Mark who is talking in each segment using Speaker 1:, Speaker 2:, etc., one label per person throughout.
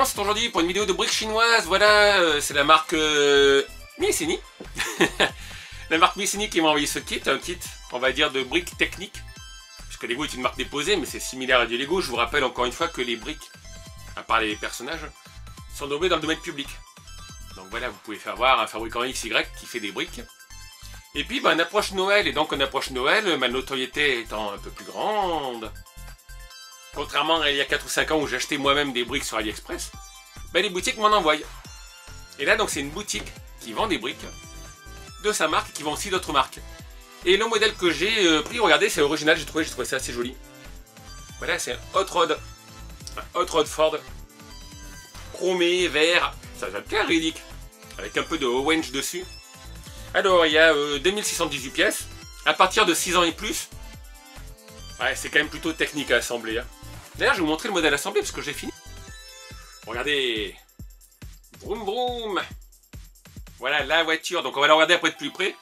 Speaker 1: on se retrouve aujourd'hui pour une vidéo de briques chinoises. Voilà, c'est la marque Miyeseni. La marque Miyeseni qui m'a envoyé ce kit, un kit, on va dire, de briques techniques. Puisque Lego est une marque déposée, mais c'est similaire à du Lego. Je vous rappelle encore une fois que les briques, à part les personnages, sont nommées dans le domaine public. Donc voilà, vous pouvez faire voir un fabricant XY qui fait des briques. Et puis, on approche Noël, et donc on approche Noël, ma notoriété étant un peu plus grande. Contrairement à il y a 4 ou 5 ans où j'achetais moi-même des briques sur AliExpress, les boutiques m'en envoient. Et là, donc, c'est une boutique qui vend des briques de sa marque, qui vend aussi d'autres marques. Et le modèle que j'ai pris, regardez, c'est original, j'ai trouvé ça assez joli. Voilà, c'est un Hot Rod. Un Hot Rod Ford. Chromé, vert, ça va bien ridicule. Avec un peu de orange dessus. Alors, il y a 2618 pièces. À partir de 6 ans et plus. Ouais, c'est quand même plutôt technique à assembler. Hein. D'ailleurs, je vais vous montrer le modèle assemblé parce que j'ai fini. Regardez. Vroom vroom. Voilà la voiture. Donc, on va la regarder après de plus près.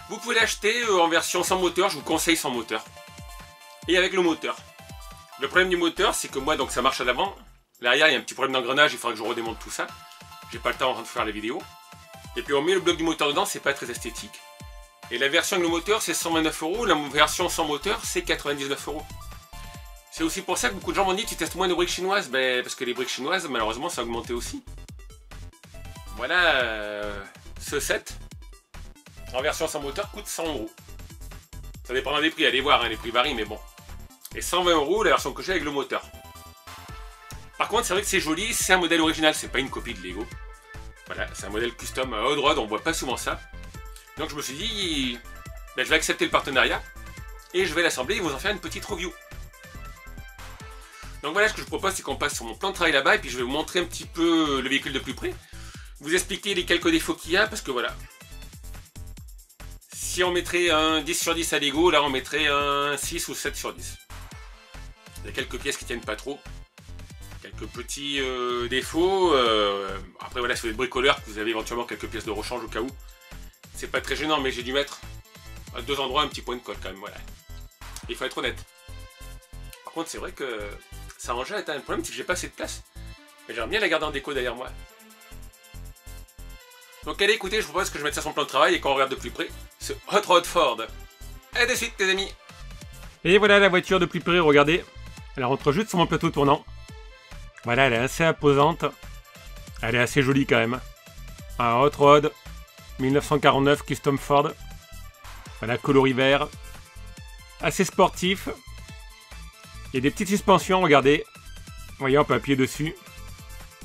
Speaker 1: Vous pouvez l'acheter en version sans moteur. Je vous conseille sans moteur. Et avec le moteur. Le problème du moteur, c'est que moi, donc ça marche à l'avant. L'arrière, il y a un petit problème d'engrenage. Il faudra que je redémonte tout ça. J'ai pas le temps de faire la vidéo. Et puis, on met le bloc du moteur dedans. C'est pas très esthétique. Et la version avec le moteur, c'est 129 €. La version sans moteur, c'est 99 €. C'est aussi pour ça que beaucoup de gens m'ont dit tu testes moins de briques chinoises. Parce que les briques chinoises, malheureusement, ça a augmenté aussi. Voilà, ce set, en version sans moteur, coûte 100 €. Ça dépendra des prix, allez voir, hein, les prix varient, mais bon. Et 120 € la version que j'ai avec le moteur. Par contre, c'est vrai que c'est joli, c'est un modèle original, c'est pas une copie de Lego. Voilà, c'est un modèle custom Hot Rod, on voit pas souvent ça. Donc je me suis dit, je vais accepter le partenariat et je vais l'assembler et vous en faire une petite review. Donc voilà, ce que je propose, c'est qu'on passe sur mon plan de travail là-bas et puis je vais vous montrer un petit peu le véhicule de plus près. Vous expliquer les quelques défauts qu'il y a parce que voilà. Si on mettrait un 10 sur 10 à Lego, là on mettrait un 6 ou 7 sur 10. Il y a quelques pièces qui tiennent pas trop. Quelques petits défauts. Après voilà, si vous êtes bricoleur, vous avez éventuellement quelques pièces de rechange au cas où. C'est pas très gênant, mais j'ai dû mettre à 2 endroits un petit point de colle quand même, voilà. Il faut être honnête. Par contre, c'est vrai que ça rangeait à un problème, c'est que j'ai pas assez de place. Mais j'aimerais bien la garder en déco derrière moi. Donc allez, écoutez, je vous propose que je mette ça sur mon plan de travail et qu'on regarde de plus près ce Hot Rod Ford. A de suite, les amis. Et voilà la voiture de plus près, regardez. Elle rentre juste sur mon plateau tournant. Voilà, elle est assez imposante. Elle est assez jolie quand même. Un Hot Rod 1949 Custom Ford. Voilà, coloris vert. Assez sportif. Il y a des petites suspensions, regardez. Vous voyez, on peut appuyer dessus.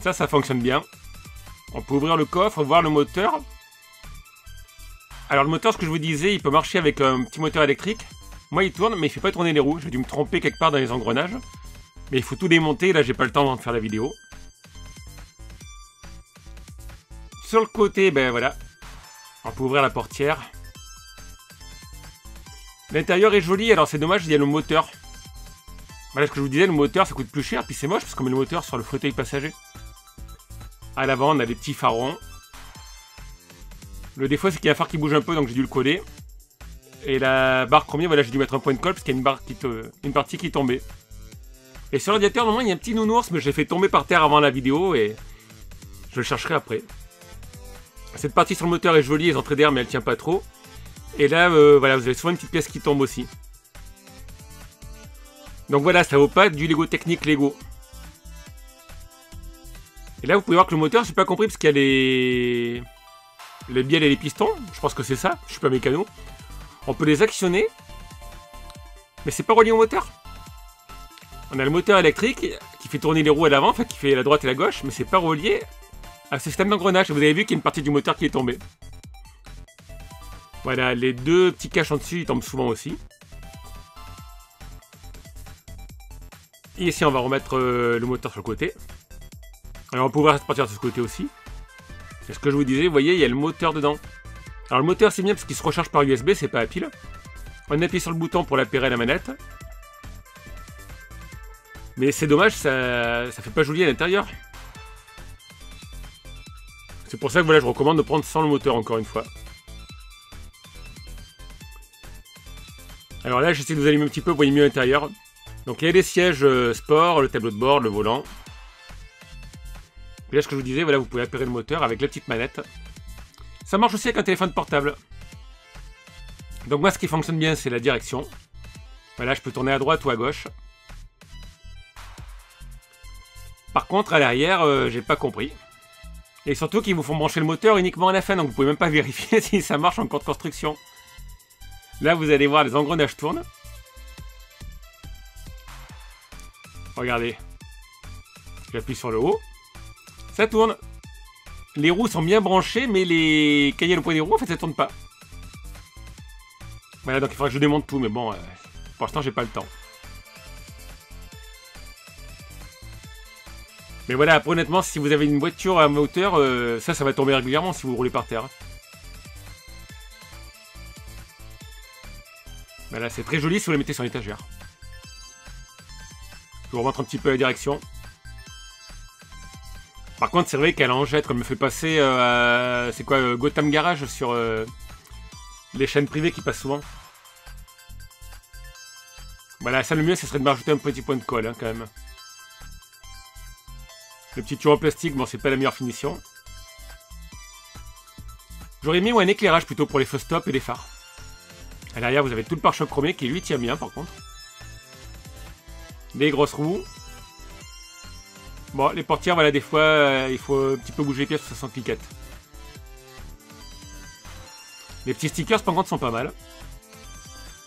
Speaker 1: Ça fonctionne bien. On peut ouvrir le coffre, voir le moteur. Alors le moteur, ce que je vous disais, il peut marcher avec un petit moteur électrique. Moi, il tourne, mais il ne fait pas tourner les roues. J'ai dû me tromper quelque part dans les engrenages. Mais il faut tout démonter. Là, j'ai pas le temps de faire la vidéo. Sur le côté, voilà. On peut ouvrir la portière. L'intérieur est joli, alors c'est dommage, il y a le moteur. Voilà ce que je vous disais, le moteur ça coûte plus cher, puis c'est moche parce qu'on met le moteur sur le fauteuil passager. À l'avant, on a des petits phares. Le défaut c'est qu'il y a un phare qui bouge un peu, donc j'ai dû le coller. Et la barre chromée, voilà, j'ai dû mettre un point de colle parce qu'il y a une partie qui tombait. Et sur l'ordinateur, normalement, il y a un petit nounours, mais je l'ai fait tomber par terre avant la vidéo et je le chercherai après. Cette partie sur le moteur est jolie, les entrées d'air, mais elle tient pas trop. Et là, voilà, vous avez souvent une petite pièce qui tombe aussi. Donc voilà, ça vaut pas du Lego technique Lego. Et là, vous pouvez voir que le moteur, j'ai pas compris parce qu'il y a les bielles et les pistons. Je pense que c'est ça, je suis pas mécano. On peut les actionner, mais c'est pas relié au moteur. On a le moteur électrique qui fait tourner les roues à l'avant, enfin qui fait la droite et la gauche, mais c'est pas relié à ce système d'engrenage. Vous avez vu qu'il y a une partie du moteur qui est tombée. Voilà, les deux petits caches en dessus, ils tombent souvent aussi. Et ici, on va remettre le moteur sur le côté. Alors, on peut ouvrir cette partie de ce côté aussi. C'est ce que je vous disais, vous voyez, il y a le moteur dedans. Alors, le moteur, c'est bien parce qu'il se recharge par USB, c'est pas à pile. On appuie sur le bouton pour l'appairer la manette. Mais c'est dommage, ça fait pas joli à l'intérieur. C'est pour ça que voilà, je recommande de prendre sans le moteur encore une fois. Alors là, j'essaie de vous allumer un petit peu, vous voyez mieux l'intérieur. Donc il y a les sièges sport, le tableau de bord, le volant. Puis là, ce que je vous disais, voilà, vous pouvez apairer le moteur avec la petite manette. Ça marche aussi avec un téléphone portable. Donc moi, ce qui fonctionne bien, c'est la direction. Voilà, je peux tourner à droite ou à gauche. Par contre, à l'arrière, j'ai pas compris. Et surtout qu'ils vous font brancher le moteur uniquement à la fin, donc vous pouvez même pas vérifier si ça marche en cours de construction. Là, vous allez voir, les engrenages tournent. Regardez. J'appuie sur le haut. Ça tourne. Les roues sont bien branchées, mais les cahiers au point des roues, en fait, ça tourne pas. Voilà, donc il faudra que je démonte tout, mais bon, pour l'instant, j'ai pas le temps. Mais voilà, après, honnêtement, si vous avez une voiture à moteur, ça va tomber régulièrement si vous roulez par terre. Voilà, c'est très joli si vous les mettez sur l'étagère. Je vous remontre un petit peu la direction. Par contre, c'est vrai qu'elle en jette, comme me fait passer, c'est quoi, Gotham Garage sur les chaînes privées qui passent souvent. Voilà, ça le mieux, ce serait de m'ajouter un petit point de colle, hein, quand même. Le petit tuyau en plastique, bon, c'est pas la meilleure finition. J'aurais mis un éclairage plutôt pour les feux stop et les phares. À l'arrière, vous avez tout le pare-choc chromé qui, lui, tient bien, par contre. Des grosses roues. Bon, les portières, voilà, des fois, il faut un petit peu bouger les pièces pour que ça s'encliquette. Les petits stickers, par contre, sont pas mal.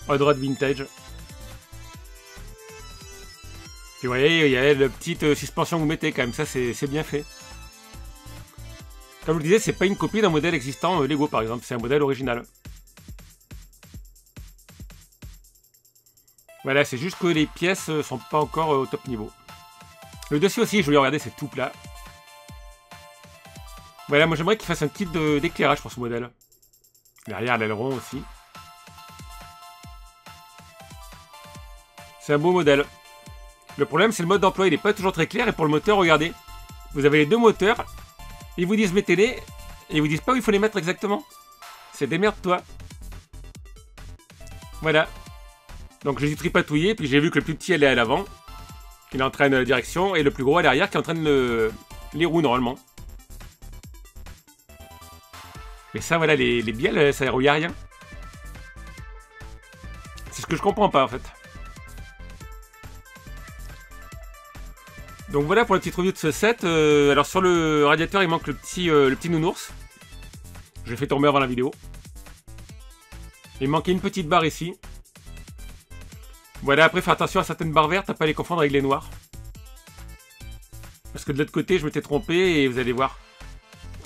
Speaker 1: Hot Rod Vintage. Puis vous voyez, il y a la petite suspension que vous mettez quand même, ça c'est bien fait. Comme je vous le disais, c'est pas une copie d'un modèle existant Lego par exemple, c'est un modèle original. Voilà, c'est juste que les pièces sont pas encore au top niveau. Le dessus aussi, je voulais regarder, c'est tout plat. Voilà, moi j'aimerais qu'il fasse un kit d'éclairage pour ce modèle. Derrière l'aileron aussi. C'est un beau modèle. Le problème, c'est le mode d'emploi, il n'est pas toujours très clair. Et pour le moteur, regardez. Vous avez les deux moteurs. Ils vous disent mettez-les. Et ils vous disent pas où il faut les mettre exactement. C'est démerde-toi. Voilà. Donc je les ai tripatouillés. Puis j'ai vu que le plus petit allait à l'avant. Il entraîne la direction. Et le plus gros à l'arrière qui entraîne les roues normalement. Mais ça, voilà, les bielles, ça ne a rien. C'est ce que je comprends pas en fait. Donc voilà pour la petite review de ce set. Alors sur le radiateur, il manque le petit nounours. Je l'ai fait tomber avant la vidéo. Il manquait une petite barre ici. Voilà, après, faire attention à certaines barres vertes, à pas les confondre avec les noires. Parce que de l'autre côté, je m'étais trompé et vous allez voir.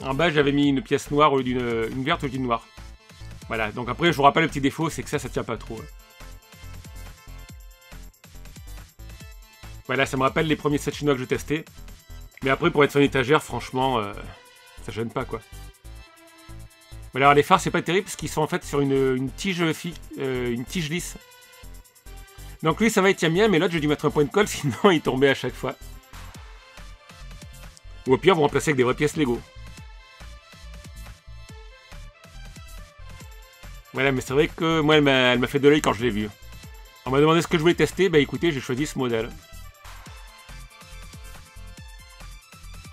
Speaker 1: En bas, j'avais mis une pièce noire au lieu d'une verte au lieu d'une noire. Voilà, donc après, je vous rappelle le petit défaut, c'est que ça tient pas trop. Voilà, ça me rappelle les premiers sets chinois que je testais. Mais après, pour être sur une étagère, franchement, ça gêne pas, quoi. Voilà, alors les phares, c'est pas terrible, parce qu'ils sont en fait sur une tige lisse. Donc lui, ça va, il tient bien, mais l'autre, j'ai dû mettre un point de colle, sinon il tombait à chaque fois. Ou au pire, vous remplacez avec des vraies pièces Lego. Voilà, mais c'est vrai que moi, elle m'a fait de l'œil quand je l'ai vu. On m'a demandé ce que je voulais tester, bah écoutez, j'ai choisi ce modèle.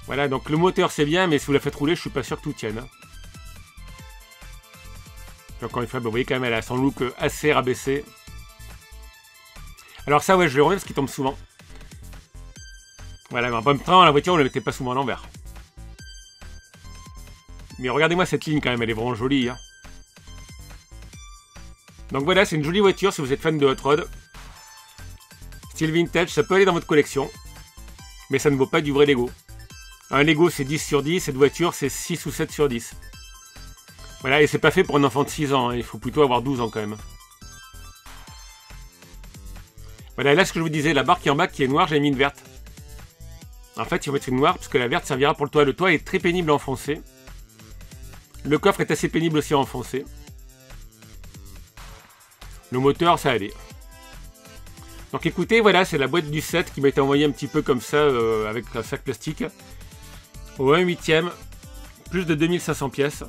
Speaker 1: Voilà, donc le moteur c'est bien, mais si vous la faites rouler, je suis pas sûr que tout tienne. Encore une fois, bah, vous voyez quand même, elle a son look assez rabaissé. Alors ça, ouais, je le remets parce qu'il tombe souvent. Voilà, mais en même temps, la voiture, on ne la mettait pas souvent à l'envers. Mais regardez-moi cette ligne quand même, elle est vraiment jolie. Hein. Donc voilà, c'est une jolie voiture si vous êtes fan de Hot Rod. Style vintage, ça peut aller dans votre collection. Mais ça ne vaut pas du vrai Lego. Un Lego c'est 10 sur 10, cette voiture c'est 6 ou 7 sur 10. Voilà, et c'est pas fait pour un enfant de 6 ans, hein. Il faut plutôt avoir 12 ans quand même. Voilà, là ce que je vous disais, la barre qui est en bas qui est noire, j'ai mis une verte. En fait, il faut mettre une noire parce que la verte servira pour le toit. Le toit est très pénible à enfoncer. Le coffre est assez pénible aussi à enfoncer. Le moteur, ça allait. Donc écoutez, voilà, c'est la boîte du set qui m'a été envoyée un petit peu comme ça, avec un sac plastique. Au 1/8, plus de 2500 pièces.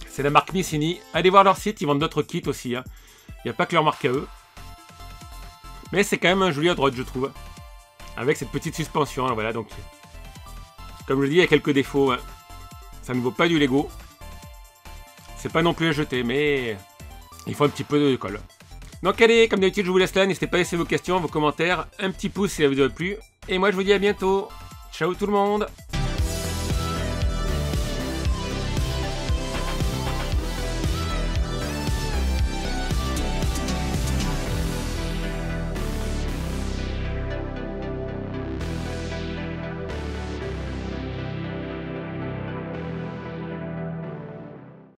Speaker 1: C'est la marque Missini. Allez voir leur site, ils vendent d'autres kits aussi. Hein. Il n'y a pas que leur marque à eux. Mais c'est quand même un joli Hot Rod, je trouve. Avec cette petite suspension, hein, voilà, donc Comme je le dis, il y a quelques défauts. Hein. Ça ne vaut pas du Lego. C'est pas non plus à jeter, mais il faut un petit peu de colle. Donc allez, comme d'habitude, je vous laisse là. N'hésitez pas à laisser vos questions, vos commentaires, un petit pouce si la vidéo a plu. Et moi, je vous dis à bientôt. Ciao tout le monde!